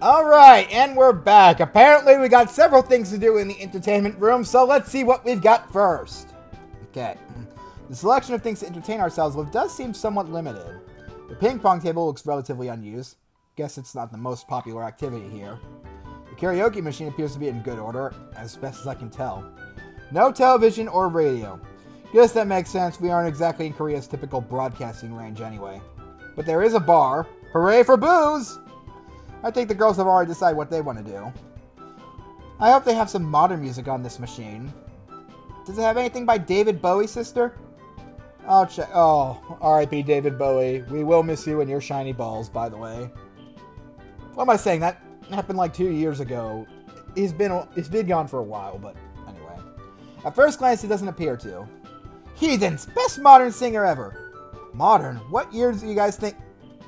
Alright, and we're back. Apparently we got several things to do in the entertainment room, so let's see what we've got first. Okay. The selection of things to entertain ourselves with does seem somewhat limited. The ping pong table looks relatively unused. Guess it's not the most popular activity here. The karaoke machine appears to be in good order, as best as I can tell. No television or radio. Guess that makes sense, we aren't exactly in Korea's typical broadcasting range anyway. But there is a bar. Hooray for booze! I think the girls have already decided what they want to do. I hope they have some modern music on this machine. Does it have anything by David Bowie, sister? I'll check. Oh, R.I.P. David Bowie. We will miss you and your shiny balls, by the way. What am I saying? That happened like 2 years ago. He's been gone for a while, but anyway. At first glance, it doesn't appear to. Heathens! Best modern singer ever! Modern? What years do you guys think?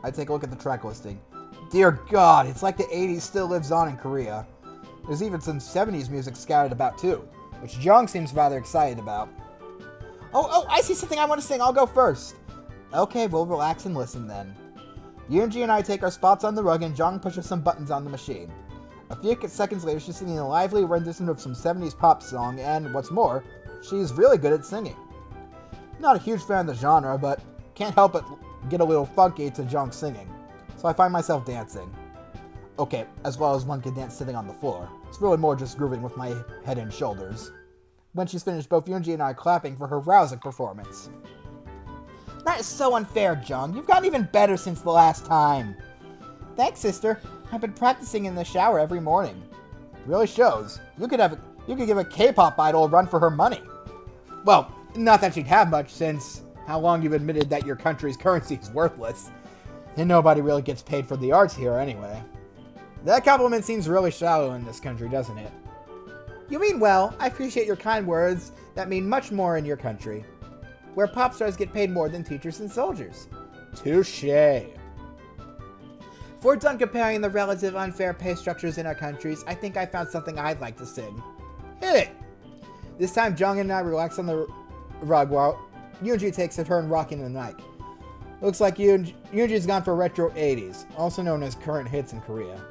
I take a look at the track listing. Dear God, it's like the 80s still lives on in Korea. There's even some 70s music scattered about too, which Jung seems rather excited about. Oh, I see something I want to sing. I'll go first. Okay, we'll relax and listen then. Yoonji and I take our spots on the rug and Jung pushes some buttons on the machine. A few seconds later, she's singing a lively rendition of some 70s pop song, and what's more, she's really good at singing. Not a huge fan of the genre, but can't help but get a little funky to Jung's singing. So I find myself dancing. Okay, as well as one can dance sitting on the floor. It's really more just grooving with my head and shoulders. When she's finished, both Yoonji and I are clapping for her rousing performance. That is so unfair, Jung. You've gotten even better since the last time. Thanks, sister. I've been practicing in the shower every morning. Really shows. You could give a K-pop idol a run for her money. Well, not that she'd have much, since how long you've admitted that your country's currency is worthless. And nobody really gets paid for the arts here anyway. That compliment seems really shallow in this country, doesn't it? You mean well. I appreciate your kind words that mean much more in your country, where pop stars get paid more than teachers and soldiers. Touché. If we're done comparing the relative unfair pay structures in our countries, I think I found something I'd like to sing. Hit it! This time, Jung and I relax on the rug while Yoonji takes a turn rocking the mic. Looks like Yoonji's gone for retro 80s, also known as current hits in Korea.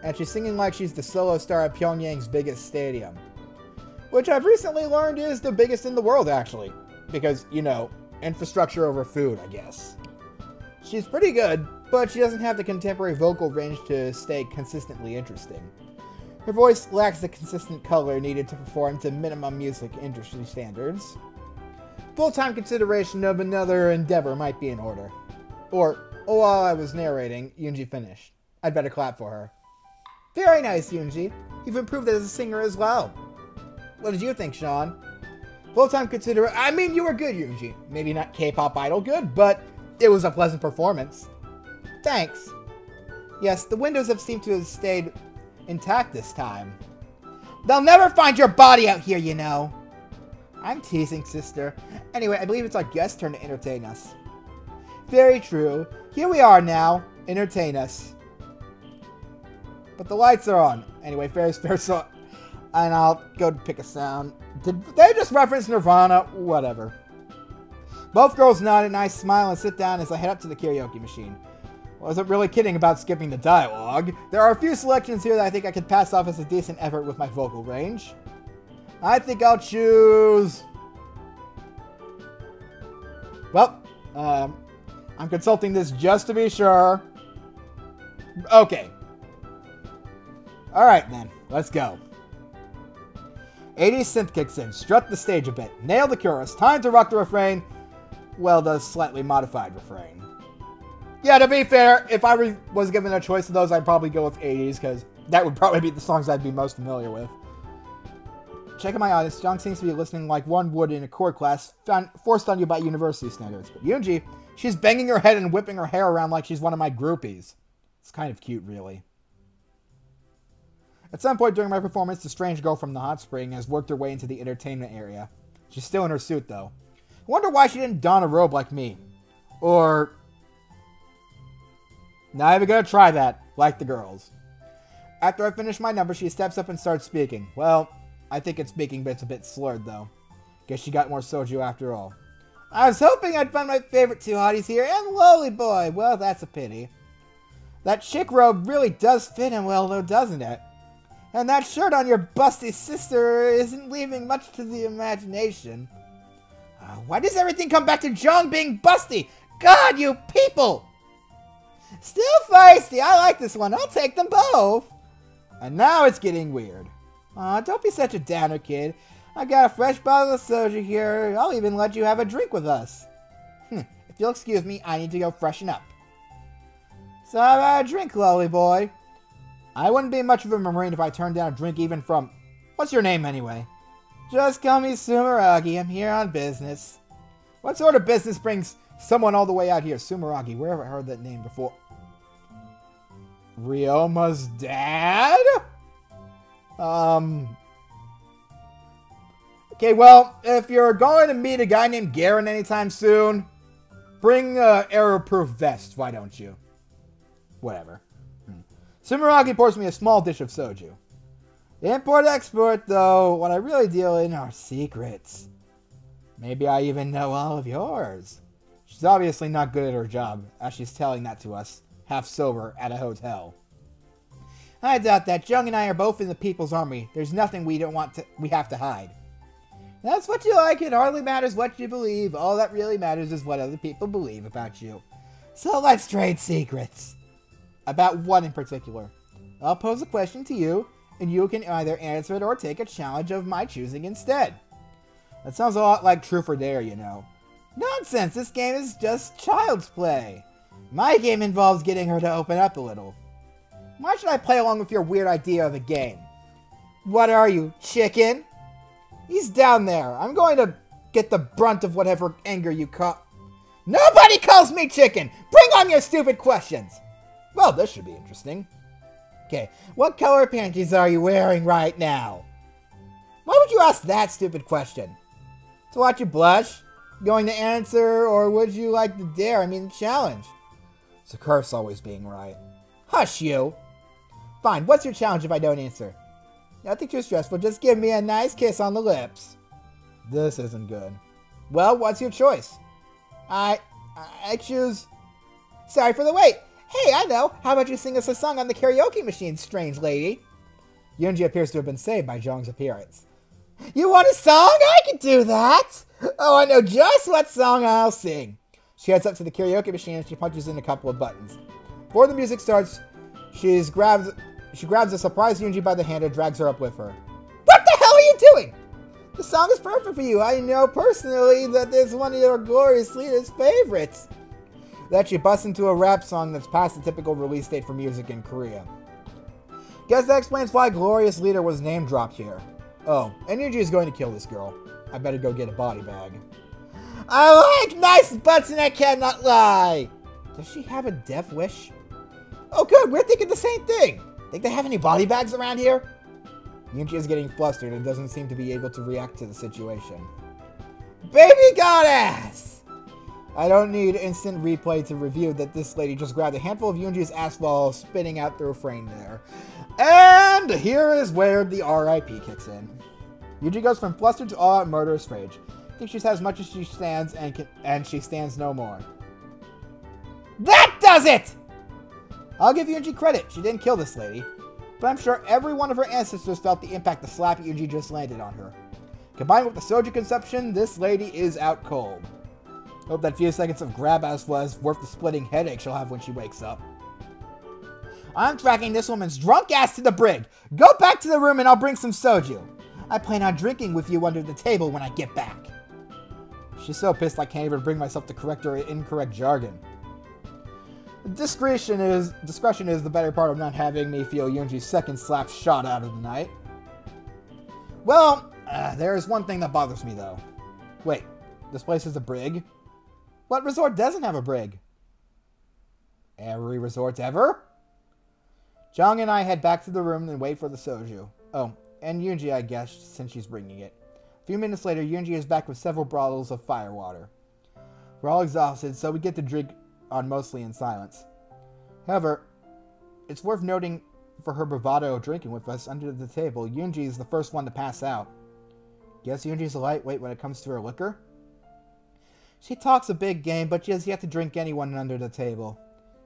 And she's singing like she's the solo star at Pyongyang's biggest stadium. Which I've recently learned is the biggest in the world, actually. Because, you know, infrastructure over food, I guess. She's pretty good, but she doesn't have the contemporary vocal range to stay consistently interesting. Her voice lacks the consistent color needed to perform to minimum music industry standards. Full-time consideration of another endeavor might be in order. Or, while I was narrating, Yoonji finished. I'd better clap for her. Very nice, Yoonji. You've improved as a singer as well. What did you think, Sean? Full-time consideration. I mean, you were good, Yoonji. Maybe not K-pop idol good, but it was a pleasant performance. Thanks. Yes, the windows have seemed to have stayed intact this time. They'll never find your body out here, you know. I'm teasing, sister. Anyway, I believe it's our guest's turn to entertain us. Very true. Here we are now. Entertain us. But the lights are on. Anyway, fair so. And I'll go pick a sound. Did they just reference Nirvana? Whatever. Both girls nod and I smile and sit down as I head up to the karaoke machine. Wasn't really kidding about skipping the dialogue. There are a few selections here that I think I could pass off as a decent effort with my vocal range. I think I'll choose... Well, I'm consulting this just to be sure. Okay. Alright then, let's go. 80s synth kicks in, strut the stage a bit, nail the chorus, time to rock the refrain. Well, the slightly modified refrain. Yeah, to be fair, if I was given a choice of those, I'd probably go with 80s, because that would probably be the songs I'd be most familiar with. Checking my audience, Jung seems to be listening like one would in a chord class, forced on you by university standards. But Yoonji, she's banging her head and whipping her hair around like she's one of my groupies. It's kind of cute, really. At some point during my performance, the strange girl from the hot spring has worked her way into the entertainment area. She's still in her suit, though. I wonder why she didn't don a robe like me. Or... Not even gonna try that, like the girls. After I finish my number, she steps up and starts speaking. Well, I think it's speaking, but it's a bit slurred, though. Guess she got more soju after all. I was hoping I'd find my favorite two hotties here, and Lowly Boy. Well, that's a pity. That chick robe really does fit him well, though, doesn't it? And that shirt on your busty sister isn't leaving much to the imagination. Why does everything come back to Jong being busty? God, you people! Still feisty. I like this one. I'll take them both. And now it's getting weird. Aw, don't be such a downer, kid. I got a fresh bottle of soju here. I'll even let you have a drink with us. If you'll excuse me, I need to go freshen up. So how about a drink, lolly boy? I wouldn't be much of a Marine if I turned down a drink even from... What's your name, anyway? Just call me Sumeragi. I'm here on business. What sort of business brings someone all the way out here? Sumeragi. Where have I heard that name before? Ryoma's dad? Okay, well, if you're going to meet a guy named Garen anytime soon, bring error-proof vest, why don't you? Whatever. Sumeragi pours me a small dish of soju. Import-export, though, what I really deal in are secrets. Maybe I even know all of yours. She's obviously not good at her job, as she's telling that to us, half sober, at a hotel. I doubt that. Jung and I are both in the People's Army. There's nothing we have to hide. That's what you like. It hardly matters what you believe. All that really matters is what other people believe about you. So let's trade secrets. About one in particular. I'll pose a question to you, and you can either answer it or take a challenge of my choosing instead. That sounds a lot like Truth or Dare, you know. Nonsense, this game is just child's play. My game involves getting her to open up a little. Why should I play along with your weird idea of a game? What are you, chicken? He's down there. I'm going to get the brunt of whatever anger you call... Nobody calls me chicken! Bring on your stupid questions! Well, this should be interesting. Okay, what color panties are you wearing right now? Why would you ask that stupid question? To watch you blush? Going to answer, or would you like the dare? I mean, challenge. It's a curse always being right. Hush you! Fine, what's your challenge if I don't answer? Nothing too stressful, just give me a nice kiss on the lips. This isn't good. Well, what's your choice? I choose... Sorry for the wait! Hey, I know! How about you sing us a song on the karaoke machine, strange lady? Yunji appears to have been saved by Zhong's appearance. You want a song? I can do that! Oh, I know just what song I'll sing. She heads up to the karaoke machine and she punches in a couple of buttons. Before the music starts, she grabs a surprised Yunji by the hand and drags her up with her. What the hell are you doing? The song is perfect for you. I know personally that it's one of your glorious leader's favorites. Then she busts into a rap song that's past the typical release date for music in Korea. Guess that explains why Glorious Leader was name dropped here. Oh, and Yunji is going to kill this girl. I better go get a body bag. I like nice butts and I cannot lie! Does she have a death wish? Oh good, we're thinking the same thing! Think they have any body bags around here? Yunji is getting flustered and doesn't seem to be able to react to the situation. Baby goddess! I don't need instant replay to review that this lady just grabbed a handful of Yunji's ass while spitting out the refrain there. And here is where the RIP kicks in. Yunji goes from flustered to all-out murderous rage. Thinks she's had as much as she stands and she stands no more. That does it! I'll give Yunji credit. She didn't kill this lady. But I'm sure every one of her ancestors felt the impact the slap Yunji just landed on her. Combined with the soju consumption, this lady is out cold. Hope that few seconds of grab-ass was worth the splitting headache she'll have when she wakes up. I'm tracking this woman's drunk ass to the brig. Go back to the room and I'll bring some soju. I plan on drinking with you under the table when I get back. She's so pissed I can't even bring myself to correct her incorrect jargon. Discretion is the better part of not having me feel Yunji's second slap shot out of the night. Well, there is one thing that bothers me though. Wait, this place is a brig? What resort doesn't have a brig? Every resort ever? Jong and I head back to the room and wait for the soju. Oh, and Yunji, I guess, since she's bringing it. A few minutes later, Yunji is back with several bottles of firewater. We're all exhausted, so we get to drink on mostly in silence. However, it's worth noting for her bravado drinking with us under the table, Yunji is the first one to pass out. Guess Yunji's a lightweight when it comes to her liquor? She talks a big game, but she has yet to drink anyone under the table.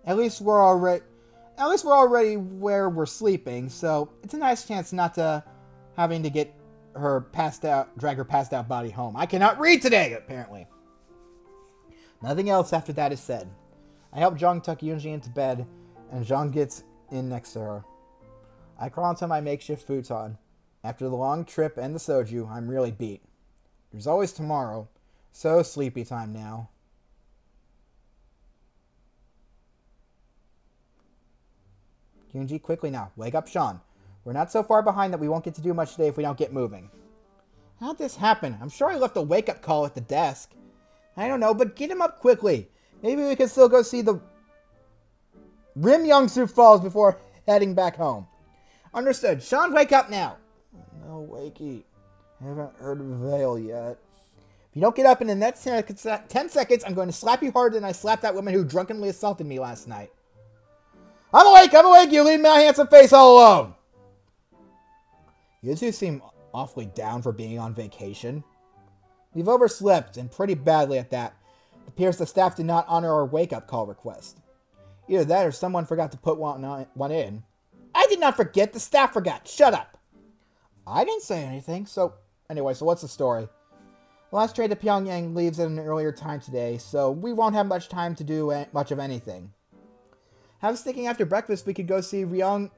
At least we're already... At least we're already where we're sleeping, so it's a nice chance not to having to get her drag her passed out body home. I cannot read today, apparently. Nothing else after that is said. I help Zhang tuck Yunji into bed, and Zhang gets in next to her. I crawl into my makeshift futon. After the long trip and the soju, I'm really beat. There's always tomorrow. So sleepy time now. Yunji, quickly now. Wake up Sean. We're not so far behind that we won't get to do much today if we don't get moving. How'd this happen? I'm sure I left a wake-up call at the desk. I don't know, but get him up quickly. Maybe we can still go see the Rimyangsu Falls before heading back home. Understood. Sean, wake up now. No, wakey. I haven't heard of Vale yet. If you don't get up in the next 10 seconds, I'm going to slap you harder than I slapped that woman who drunkenly assaulted me last night. I'm awake, you leave my handsome face all alone. You two seem awfully down for being on vacation. We've overslept, and pretty badly at that. It appears the staff did not honor our wake-up call request. Either that or someone forgot to put one in. I did not forget, the staff forgot. Shut up. I didn't say anything, so... Anyway, so what's the story? The last train to Pyongyang leaves at an earlier time today, so we won't have much time to do much of anything. I was thinking after breakfast we could go see Ryong...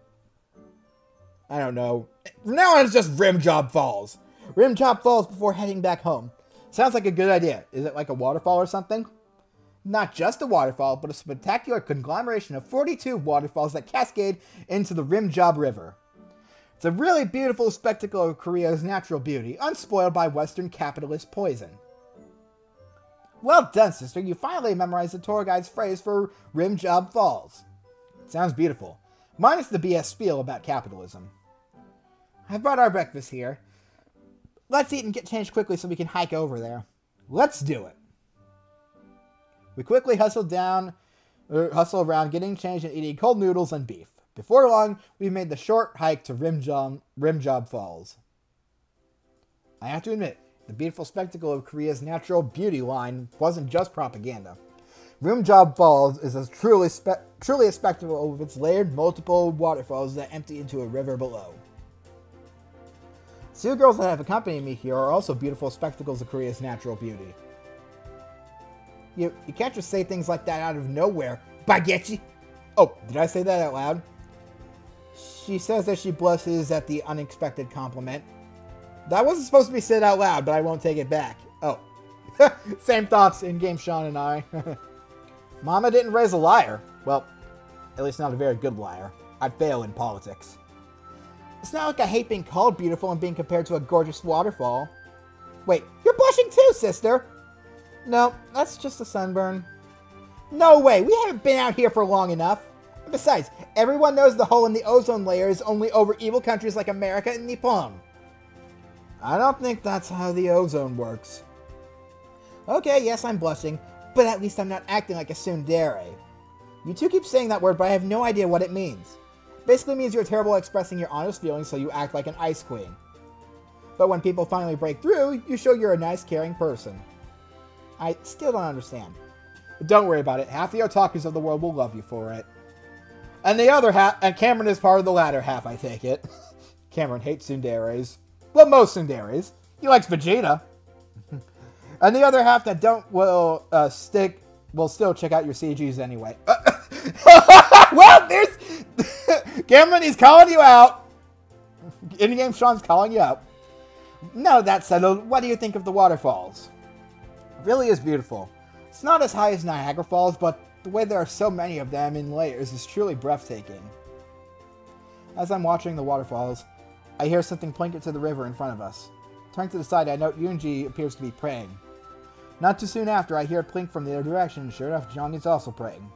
I don't know. From now on it's just Rimjob Falls. Rimjob Falls before heading back home. Sounds like a good idea. Is it like a waterfall or something? Not just a waterfall, but a spectacular conglomeration of 42 waterfalls that cascade into the Rimjob River. It's a really beautiful spectacle of Korea's natural beauty, unspoiled by Western capitalist poison. Well done, sister. You finally memorized the tour guide's phrase for Rimjob Falls. It sounds beautiful. Minus the BS spiel about capitalism. I brought our breakfast here. Let's eat and get changed quickly so we can hike over there. Let's do it. We quickly hustle around, getting changed and eating cold noodles and beef. Before long, we made the short hike to Rimjob Falls. I have to admit, the beautiful spectacle of Korea's natural beauty line wasn't just propaganda. Rimjob Falls is truly a spectacle of its layered multiple waterfalls that empty into a river below. The two girls that have accompanied me here are also beautiful spectacles of Korea's natural beauty. You can't just say things like that out of nowhere, Bagechi! Oh, did I say that out loud? She says that she blushes at the unexpected compliment. That wasn't supposed to be said out loud, but I won't take it back. Oh. Same thoughts in-game, Sean and I. Mama didn't raise a liar. Well, at least not a very good liar. I'd fail in politics. It's not like I hate being called beautiful and being compared to a gorgeous waterfall. Wait, you're blushing too, sister! No, that's just a sunburn. No way, we haven't been out here for long enough. And besides, everyone knows the hole in the ozone layer is only over evil countries like America and Nippon. I don't think that's how the ozone works. Okay, yes, I'm blushing, but at least I'm not acting like a tsundere. You two keep saying that word, but I have no idea what it means. Basically means you're terrible at expressing your honest feelings, so you act like an ice queen. But when people finally break through, you show you're a nice, caring person. I still don't understand. But don't worry about it. Half the otakus of the world will love you for it. And the other half, and Cameron is part of the latter half, I take it. Cameron hates tsunderes. Well, most tsunderes. He likes Vegeta. And the other half that will still check out your CGs anyway. Well, there's... Cameron, he's calling you out. In-game Sean's calling you out. Now that's settled, what do you think of the waterfalls? It really is beautiful. It's not as high as Niagara Falls, but the way there are so many of them in layers is truly breathtaking. As I'm watching the waterfalls, I hear something plink into the river in front of us. Turning to the side, I note Yunji appears to be praying. Not too soon after, I hear a plink from the other direction, and sure enough, Zhang is also praying.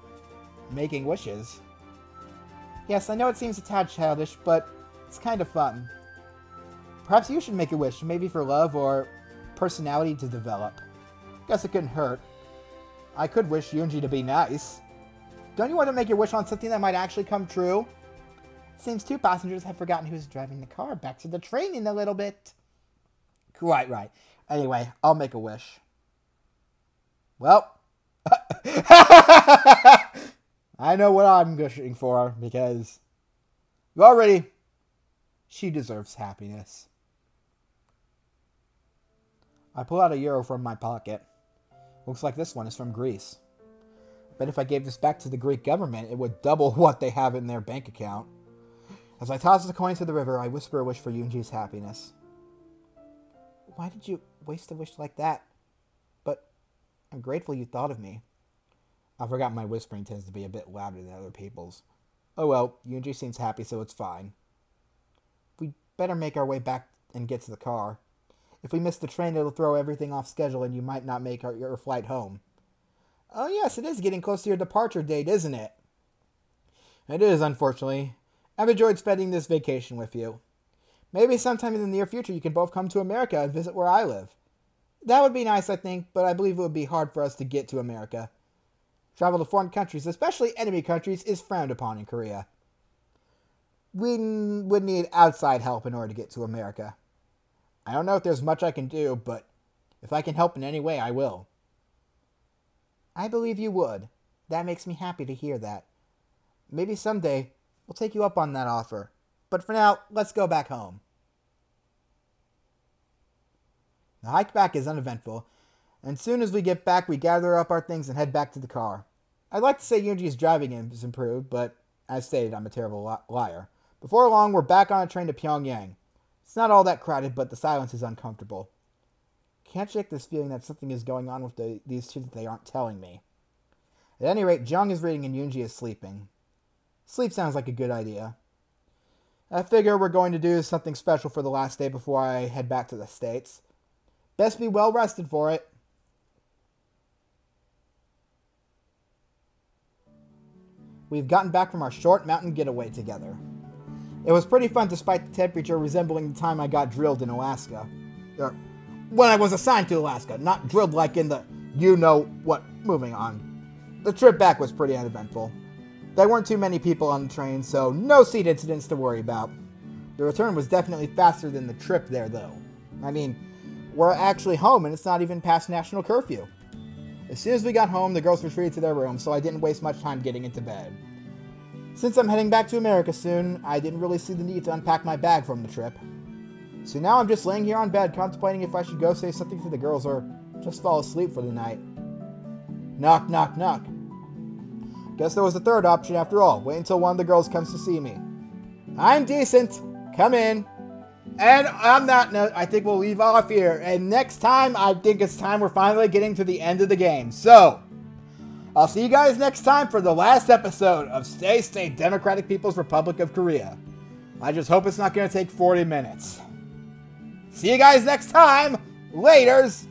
Making wishes. Yes, I know it seems a tad childish, but it's kind of fun. Perhaps you should make a wish, maybe for love or personality to develop. Guess it couldn't hurt. I could wish Yunji to be nice. Don't you want to make your wish on something that might actually come true? It seems two passengers have forgotten who's driving the car back to the train in a little bit. Right. Anyway, I'll make a wish. Well, I I know what I'm wishing for, because she deserves happiness. I pull out a euro from my pocket. Looks like this one is from Greece. But if I gave this back to the Greek government, it would double what they have in their bank account. As I toss the coin to the river, I whisper a wish for Yoonji's happiness. Why did you waste a wish like that? But I'm grateful you thought of me. I forgot my whispering tends to be a bit louder than other people's. Oh well, Yoonji seems happy, so it's fine. We'd better make our way back and get to the car. If we miss the train, it'll throw everything off schedule and you might not make your flight home. Oh yes, it is getting close to your departure date, isn't it? It is, unfortunately. I've enjoyed spending this vacation with you. Maybe sometime in the near future you can both come to America and visit where I live. That would be nice, I think, but I believe it would be hard for us to get to America. Travel to foreign countries, especially enemy countries, is frowned upon in Korea. We would need outside help in order to get to America. I don't know if there's much I can do, but if I can help in any way, I will. I believe you would. That makes me happy to hear that. Maybe someday we'll take you up on that offer. But for now, let's go back home. The hike back is uneventful, and as soon as we get back, we gather up our things and head back to the car. I'd like to say Yoonji's driving has improved, but as stated, I'm a terrible liar. Before long, we're back on a train to Pyongyang. It's not all that crowded, but the silence is uncomfortable. Can't shake this feeling that something is going on with these two that they aren't telling me. At any rate, Jung is reading and Yoonji is sleeping. Sleep sounds like a good idea. I figure we're going to do something special for the last day before I head back to the States. Best be well rested for it. We've gotten back from our short mountain getaway together. It was pretty fun despite the temperature resembling the time I got drilled in Alaska. When I was assigned to Alaska, not drilled like in the you-know-what. Moving on. The trip back was pretty uneventful. There weren't too many people on the train, so no seat incidents to worry about. The return was definitely faster than the trip there, though. I mean, we're actually home and it's not even past national curfew. As soon as we got home, the girls retreated to their rooms, so I didn't waste much time getting into bed. Since I'm heading back to America soon, I didn't really see the need to unpack my bag from the trip. So now I'm just laying here on bed contemplating if I should go say something to the girls or just fall asleep for the night. Knock, knock, knock. Guess there was a third option after all. Wait until one of the girls comes to see me. I'm decent. Come in. And on that note, I think we'll leave off here. And next time, I think it's time we're finally getting to the end of the game. So, I'll see you guys next time for the last episode of Stay State Democratic People's Republic of Korea. I just hope it's not going to take 40 minutes. See you guys next time. Laters.